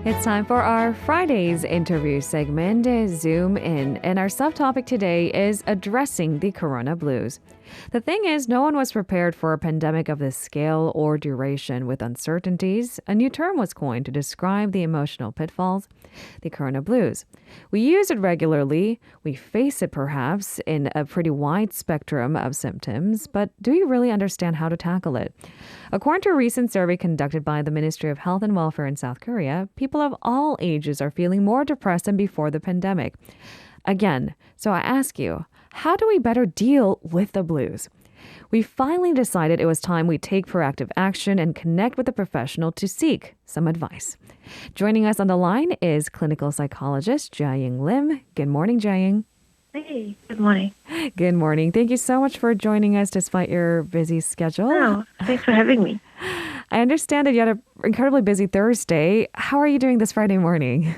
It's time for our Friday's interview segment, Zoom In. And our subtopic today is addressing the corona blues. The thing is, no one was prepared for a pandemic of this scale or duration with uncertainties. A new term was coined to describe the emotional pitfalls, the corona blues. We use it regularly. We face it perhaps in a pretty wide spectrum of symptoms, but do you really understand how to tackle it? According to a recent survey conducted by the Ministry of Health and Welfare in South Korea, people of all ages are feeling more depressed than before the pandemic. Again, so I ask you, how do we better deal with the blues? We finally decided it was time we take proactive action and connect with a professional to seek some advice. Joining us on the line is clinical psychologist Jia Ying Lim. Good morning, Jia Ying. Hey, good morning. Good morning. Thank you so much for joining us despite your busy schedule. Oh, thanks for having me. I understand that you had an incredibly busy Thursday. How are you doing this Friday morning?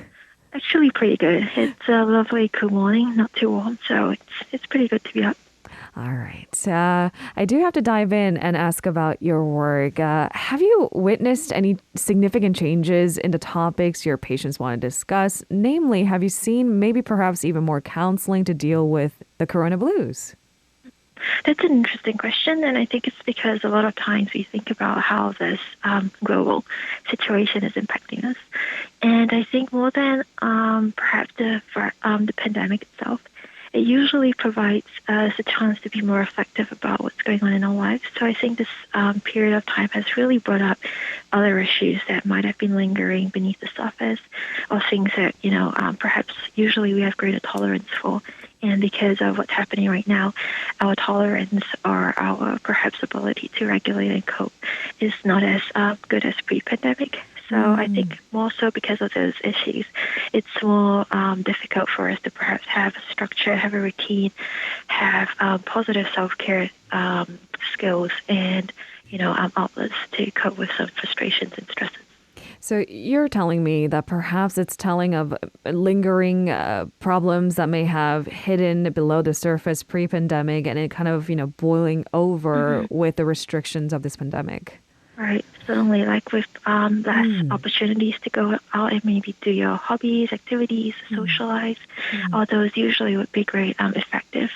Actually, pretty good. It's a lovely, cool morning, not too warm, so it's pretty good to be up. All right. I do have to dive in and ask about your work. Have you witnessed any significant changes in the topics your patients want to discuss? Namely, have you seen maybe perhaps even more counseling to deal with the corona blues? That's an interesting question, and I think it's because a lot of times we think about how this global situation is impacting us. And I think more than perhaps the pandemic itself, it usually provides us a chance to be more reflective about what's going on in our lives. So I think this period of time has really brought up other issues that might have been lingering beneath the surface, or things that, perhaps usually we have greater tolerance for. And because of what's happening right now, our tolerance or our perhaps ability to regulate and cope is not as good as pre-pandemic. So I think more so because of those issues, it's more difficult for us to perhaps have a structure, have a routine, have positive self-care skills and, outlets to cope with some frustrations and stresses. So you're telling me that perhaps it's telling of lingering problems that may have hidden below the surface pre-pandemic and it kind of, boiling over with the restrictions of this pandemic. Right. Certainly, like with less opportunities to go out and maybe do your hobbies, activities, socialize, all those usually would be great effective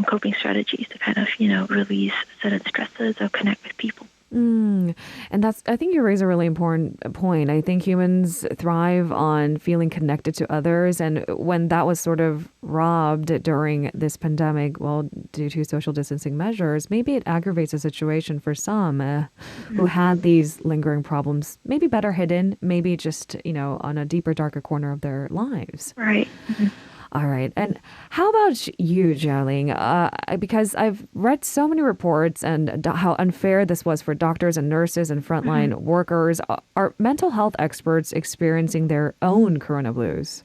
coping strategies to kind of, release certain stresses or connect with people. And I think you raise a really important point. I think humans thrive on feeling connected to others. And when that was sort of robbed during this pandemic, well, due to social distancing measures, maybe it aggravates the situation for some who had these lingering problems, maybe better hidden, maybe just, on a deeper, darker corner of their lives. Right. All right. And how about you, Jia Ling? Because I've read so many reports and how unfair this was for doctors and nurses and frontline workers. Are mental health experts experiencing their own corona blues?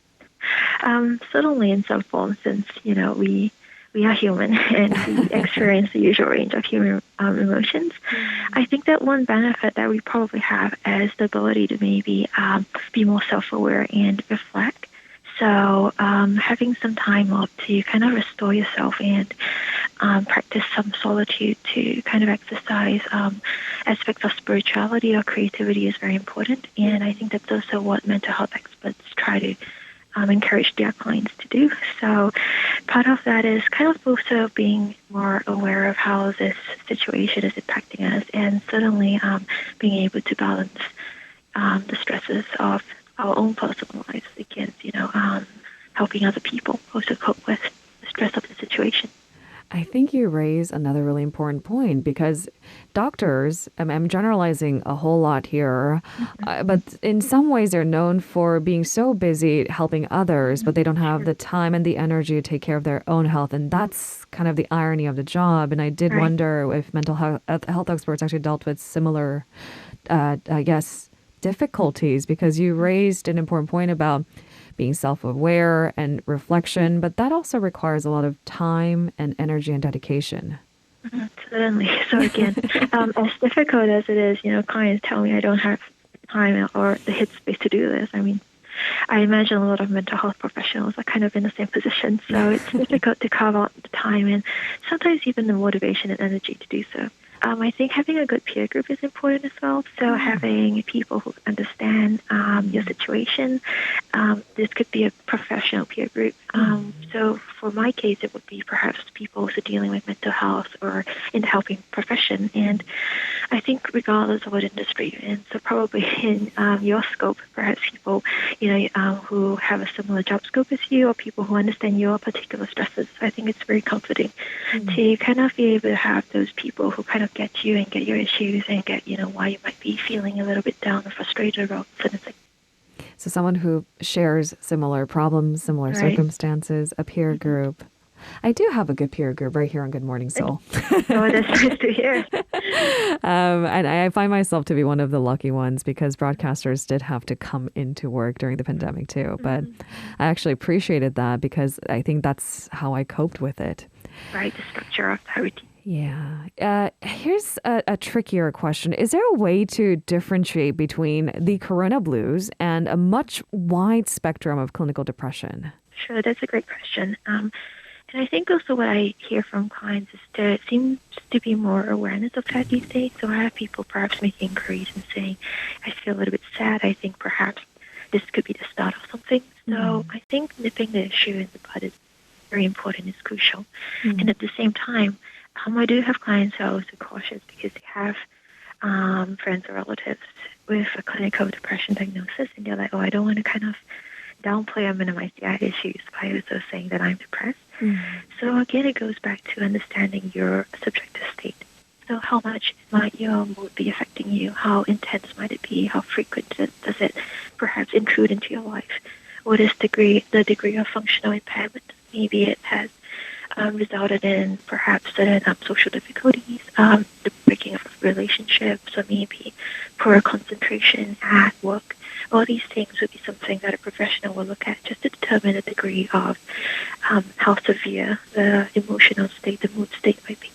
Certainly in some form, since, we are human and we experience the usual range of human emotions. I think that one benefit that we probably have is the ability to maybe be more self-aware and reflect. So having some time off to kind of restore yourself and practice some solitude to kind of exercise aspects of spirituality or creativity is very important. And I think that's also what mental health experts try to encourage their clients to do. So part of that is kind of also being more aware of how this situation is impacting us and certainly being able to balance the stresses of our own personal lives against, helping other people also cope with the stress of the situation. I think you raise another really important point because doctors, I'm generalizing a whole lot here, but in some ways they're known for being so busy helping others, but they don't have the time and the energy to take care of their own health. And that's kind of the irony of the job. And I did wonder if mental health experts actually dealt with similar, difficulties, because you raised an important point about being self-aware and reflection, but that also requires a lot of time and energy and dedication. Certainly. So again, as difficult as it is, clients tell me I don't have time or the headspace to do this. I mean, I imagine a lot of mental health professionals are kind of in the same position. So it's difficult to carve out the time and sometimes even the motivation and energy to do so. I think having a good peer group is important as well. So having people who understand your situation. This could be a professional peer group. So for my case, it would be perhaps people who are dealing with mental health or in the helping profession. And I think regardless of what industry you're in, so probably in your scope, perhaps people, who have a similar job scope as you, or people who understand your particular stresses. I think it's very comforting to kind of be able to have those people who kind of get you and get your issues and get, why you might be feeling a little bit down or frustrated about certain things. So someone who shares similar problems, similar circumstances, a peer group. I do have a good peer group right here on Good Morning Seoul. Oh, that's nice to hear. And I find myself to be one of the lucky ones because broadcasters did have to come into work during the pandemic too. But I actually appreciated that because I think that's how I coped with it. Right, the structure of the routine. Yeah. Here's a trickier question. Is there a way to differentiate between the corona blues and a much wide spectrum of clinical depression? Sure, that's a great question. And I think also what I hear from clients is there seems to be more awareness of that these days. So I have people perhaps making inquiries and saying, I feel a little bit sad. I think perhaps this could be the start of something. So I think nipping the issue in the bud is very important, is crucial. And at the same time, I do have clients who are also cautious because they have friends or relatives with a clinical depression diagnosis, and they're like, I don't want to kind of downplay or minimize their issues by also saying that I'm depressed. So again, it goes back to understanding your subjective state. So how much might your mood be affecting you? How intense might it be? How frequent does it perhaps intrude into your life? What is the degree of functional impairment? Maybe it has resulted in perhaps certain social difficulties, the breaking of relationships, or maybe poor concentration at work. All these things would be something that a professional will look at just to determine the degree of how severe the emotional state, the mood state might be.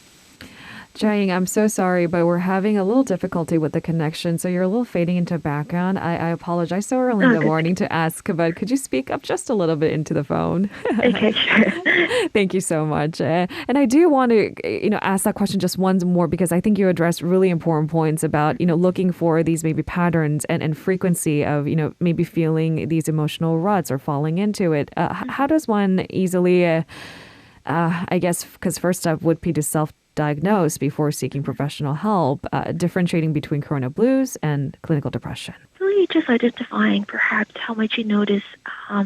Jia Ying, I'm so sorry, but we're having a little difficulty with the connection, so you're a little fading into background. I apologize so early in the morning to ask, but could you speak up just a little bit into the phone? Okay, sure. Thank you so much. And I do want to, ask that question just once more because I think you addressed really important points about, looking for these maybe patterns and frequency of, maybe feeling these emotional ruts or falling into it. How does one easily, I guess, because first step would be to self-diagnose before seeking professional help, differentiating between corona blues and clinical depression? Really just identifying perhaps how much you notice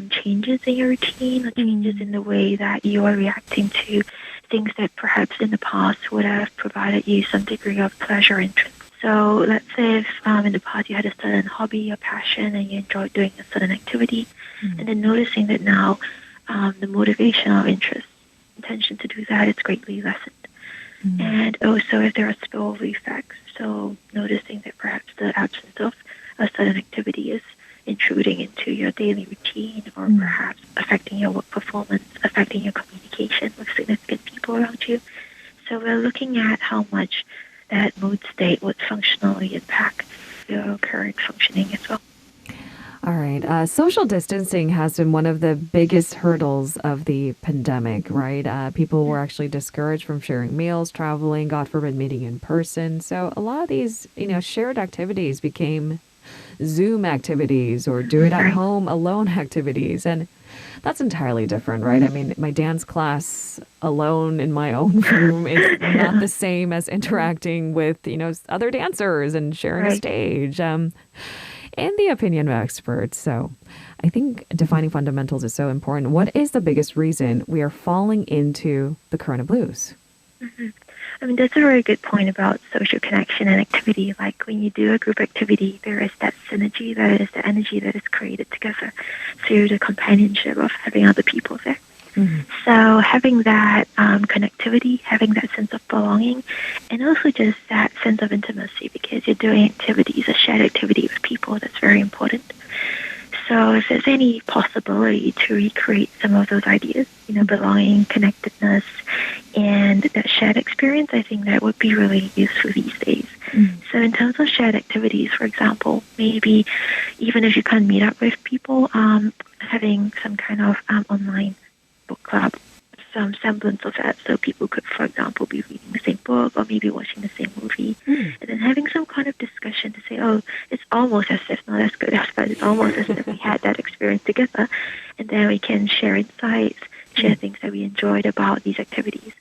changes in your routine or changes in the way that you are reacting to things that perhaps in the past would have provided you some degree of pleasure interest. So let's say if in the past you had a certain hobby or passion and you enjoyed doing a certain activity, and then noticing that now the motivation or interest, intention to do that is greatly lessened. And also if there are spillover effects, so noticing that perhaps the absence of a certain activity is intruding into your daily routine or perhaps affecting your work performance, affecting your communication with significant people around you. So we're looking at how much that mood state would functionally impact your current functioning as well. All right. Social distancing has been one of the biggest hurdles of the pandemic, right? People were actually discouraged from sharing meals, traveling, God forbid, meeting in person. So a lot of these, shared activities became Zoom activities or do it at home alone activities. And that's entirely different, right? I mean, my dance class alone in my own room is not the same as interacting with, other dancers and sharing a stage. In the opinion of experts. So I think defining fundamentals is so important. What is the biggest reason we are falling into the corona blues? I mean, that's a very good point about social connection and activity. Like when you do a group activity, there is that synergy, that is the energy that is created together through the companionship of having other people there. So having that connectivity, having that sense of belonging, and also just that sense of intimacy because you're doing activities, a shared activity with people, that's very important. So if there's any possibility to recreate some of those ideas, belonging, connectedness, and that shared experience, I think that would be really useful these days. So in terms of shared activities, for example, maybe even if you can't meet up with people, having some kind of online book club, some semblance of that. So people could, for example, be reading the same book or maybe watching the same movie, and then having some kind of discussion to say, oh, it's almost as if, not as good as, but it's almost as if we had that experience together. And then we can share insights, share things that we enjoyed about these activities.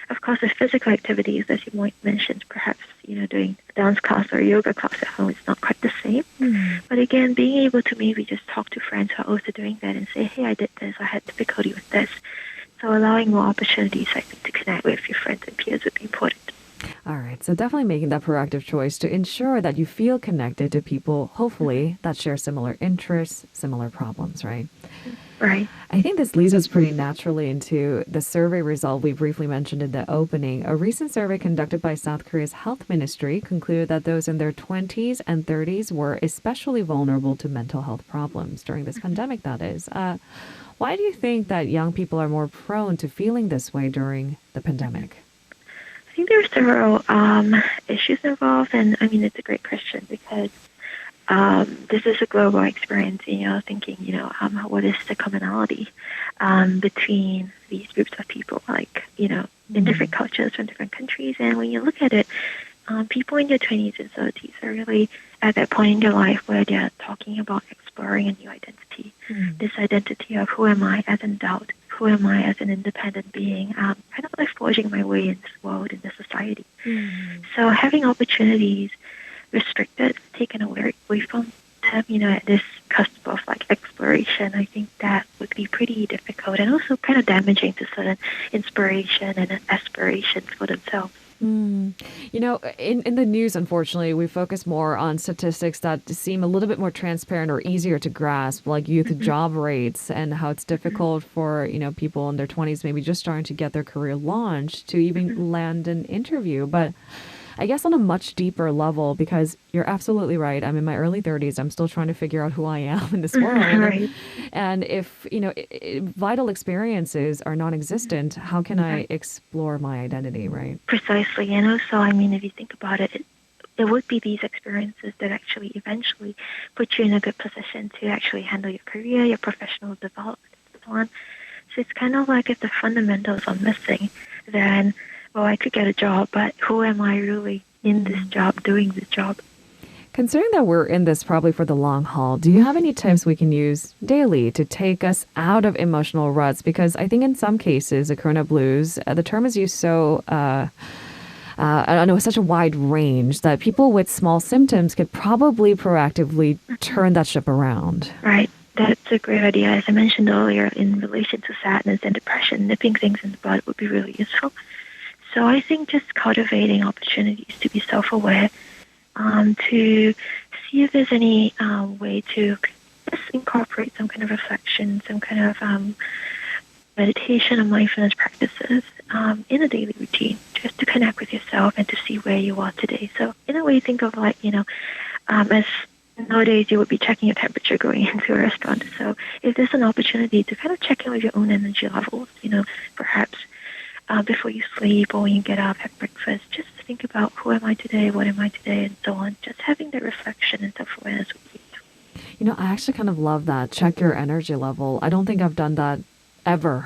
Of course, with physical activities, as you might mention, perhaps, doing a dance class or a yoga class at home is not quite the same. But again, being able to maybe just talk to friends who are also doing that and say, hey, I did this, I had difficulty with this. So allowing more opportunities, I think, to connect with your friends and peers would be important. All right. So definitely making that proactive choice to ensure that you feel connected to people, hopefully, that share similar interests, similar problems, right? Right. I think this leads us pretty naturally into the survey result we briefly mentioned in the opening. A recent survey conducted by South Korea's health ministry concluded that those in their 20s and 30s were especially vulnerable to mental health problems during this pandemic, that is. Why do you think that young people are more prone to feeling this way during the pandemic? I think there are several issues involved, and I mean, it's a great question because this is a global experience, thinking, what is the commonality between these groups of people, like, in different cultures from different countries. And when you look at it, people in their 20s and 30s are really at that point in their life where they're talking about exploring a new identity, this identity of who am I as an adult, who am I as an independent being, kind of like forging my way in this world, in this society. So having opportunities restricted, taken away from them, at this cusp of like exploration, I think that would be pretty difficult and also kind of damaging to certain inspiration and aspirations for themselves. In the news, unfortunately, we focus more on statistics that seem a little bit more transparent or easier to grasp, like youth job rates and how it's difficult for, people in their 20s, maybe just starting to get their career launched to even land an interview. But I guess on a much deeper level, because you're absolutely right. I'm in my early 30s. I'm still trying to figure out who I am in this world. Right. And if, vital experiences are non-existent, how can I explore my identity, right? Precisely. And also, I mean, if you think about it, it would be these experiences that actually eventually put you in a good position to actually handle your career, your professional development, and so on. So it's kind of like if the fundamentals are missing, then well, I could get a job, but who am I really in this job, doing this job? Considering that we're in this probably for the long haul, do you have any tips we can use daily to take us out of emotional ruts? Because I think in some cases, the Corona blues, the term is used so, I don't know, such a wide range that people with small symptoms could probably proactively turn that ship around. Right. That's a great idea. As I mentioned earlier, in relation to sadness and depression, nipping things in the bud would be really useful. So I think just cultivating opportunities to be self-aware, to see if there's any way to just incorporate some kind of reflection, some kind of meditation or mindfulness practices in a daily routine, just to connect with yourself and to see where you are today. So in a way, think of like, as nowadays you would be checking your temperature going into a restaurant. So if there's an opportunity to kind of check in with your own energy levels, perhaps before you sleep or when you get up, have breakfast, just think about who am I today, what am I today, and so on. Just having that reflection and self-awareness would be useful. I actually kind of love that. Check your energy level. I don't think I've done that ever.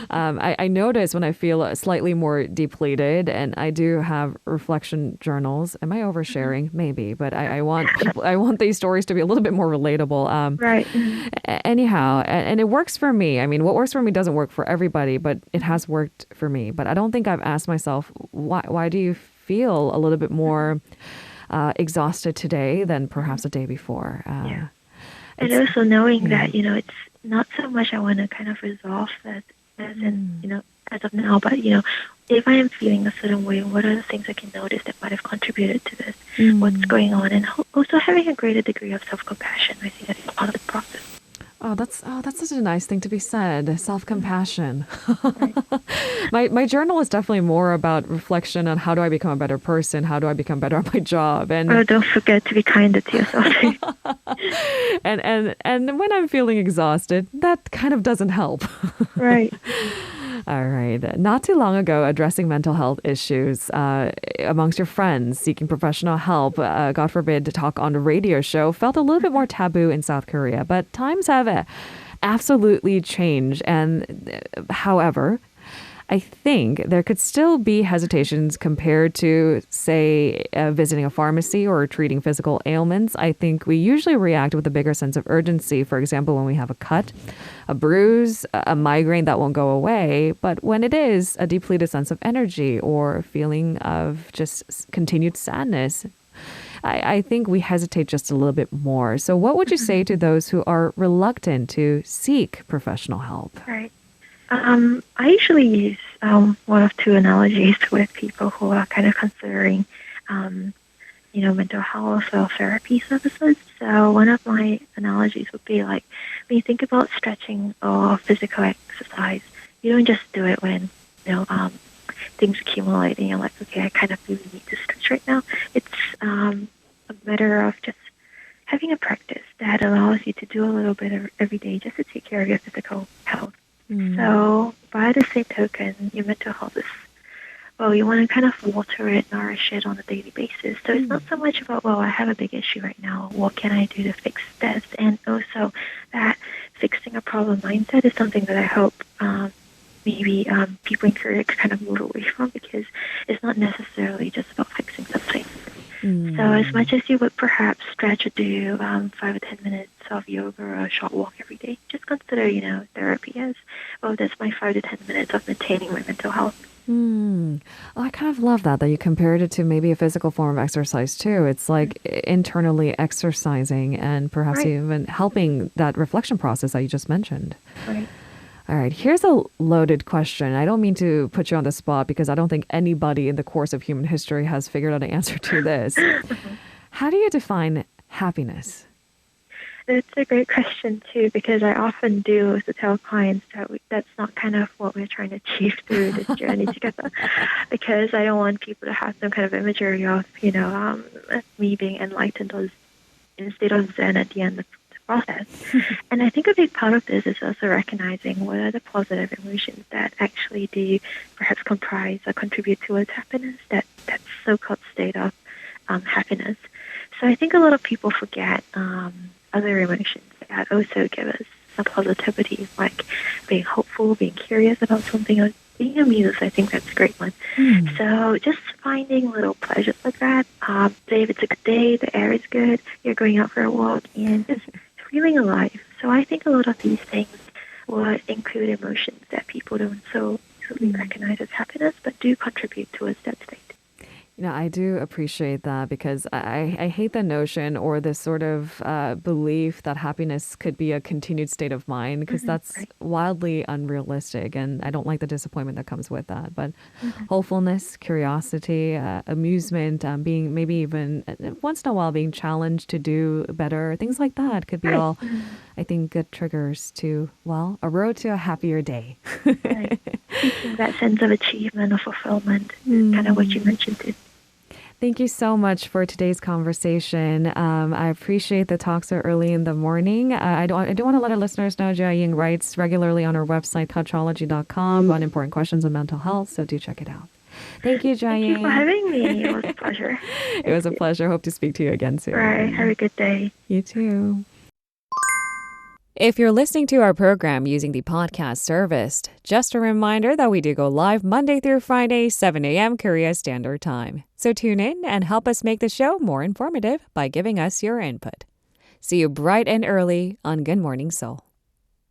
I notice when I feel slightly more depleted, and I do have reflection journals. Am I oversharing? Maybe, but I want people. I want these stories to be a little bit more relatable. Right. Anyhow, and it works for me. I mean, what works for me doesn't work for everybody, but it has worked for me. But I don't think I've asked myself why do you feel a little bit more exhausted today than perhaps the day before? Yeah. And also knowing that, it's not so much I want to kind of resolve that as in, as of now, but, if I am feeling a certain way, what are the things I can notice that might have contributed to this? What's going on? And also having a greater degree of self-compassion. I think that's part of the process. Oh, that's such a nice thing to be said. Self-compassion. My journal is definitely more about reflection on how do I become a better person? How do I become better at my job? And don't forget to be kinder to yourself. and when I'm feeling exhausted, that kind of doesn't help. Right. All right. Not too long ago, addressing mental health issues amongst your friends, seeking professional help, God forbid, to talk on a radio show, felt a little bit more taboo in South Korea. But times have absolutely change. And however, I think there could still be hesitations compared to, say, visiting a pharmacy or treating physical ailments. I think we usually react with a bigger sense of urgency. For example, when we have a cut, a bruise, a migraine that won't go away. But when it is a depleted sense of energy or a feeling of just continued sadness, I think we hesitate just a little bit more. So what would you say to those who are reluctant to seek professional help? Right. I usually use one of two analogies with people who are kind of considering, mental health or therapy services. So one of my analogies would be like, when you think about stretching or physical exercise, you don't just do it when, things accumulate and you're like, okay, I kind of really need to stretch right now. It's a matter of just having a practice that allows you to do a little bit of every day just to take care of your physical health. So by the same token, your mental health is, you want to kind of water it, nourish it on a daily basis. So it's not so much about, I have a big issue right now. What can I do to fix this? And also that fixing a problem mindset is something that I hope maybe people in Korea can kind of move away from, because it's not necessarily just about fixing something. So as much as you would perhaps stretch or do 5 or 10 minutes of yoga or a short walk every day, just consider, therapy as, that's my 5 to 10 minutes of maintaining my mental health. Oh, I kind of love that you compared it to maybe a physical form of exercise too. It's like internally exercising and perhaps even helping that reflection process that you just mentioned. Right. All right, here's a loaded question. I don't mean to put you on the spot because I don't think anybody in the course of human history has figured out an answer to this. How do you define happiness? It's a great question, too, because I often do to tell clients that that's not kind of what we're trying to achieve through this journey together, because I don't want people to have some kind of imagery of, me being enlightened or in a state of Zen at the end of the process. And I think a big part of this is also recognizing what are the positive emotions that actually do perhaps comprise or contribute towards happiness, that so-called state of happiness. So I think a lot of people forget other emotions that also give us some positivity, like being hopeful, being curious about something, or being amused. I think that's a great one. So just finding little pleasures like that. Say if it's a good day, the air is good, you're going out for a walk, and just feeling alive. So I think a lot of these things would include emotions that people don't so easily recognize as happiness, but do contribute towards that state. I do appreciate that because I hate the notion or this sort of belief that happiness could be a continued state of mind, because that's wildly unrealistic, and I don't like the disappointment that comes with that. But hopefulness, curiosity, amusement, being maybe even once in a while being challenged to do better, things like that could be all, I think, good triggers to, a road to a happier day. Seeking that sense of achievement or fulfillment is kind of what you mentioned too. Thank you so much for today's conversation. I appreciate the talk so early in the morning. I do want to let our listeners know Jia Ying writes regularly on her website, Psychologist.com, on important questions of mental health, so do check it out. Thank you, Jia Ying. Thank you for having me. It was a pleasure. It was a pleasure. Hope to speak to you again soon. Right. Have a good day. You too. If you're listening to our program using the podcast service, just a reminder that we do go live Monday through Friday, 7 a.m. Korea Standard Time. So tune in and help us make the show more informative by giving us your input. See you bright and early on Good Morning Seoul.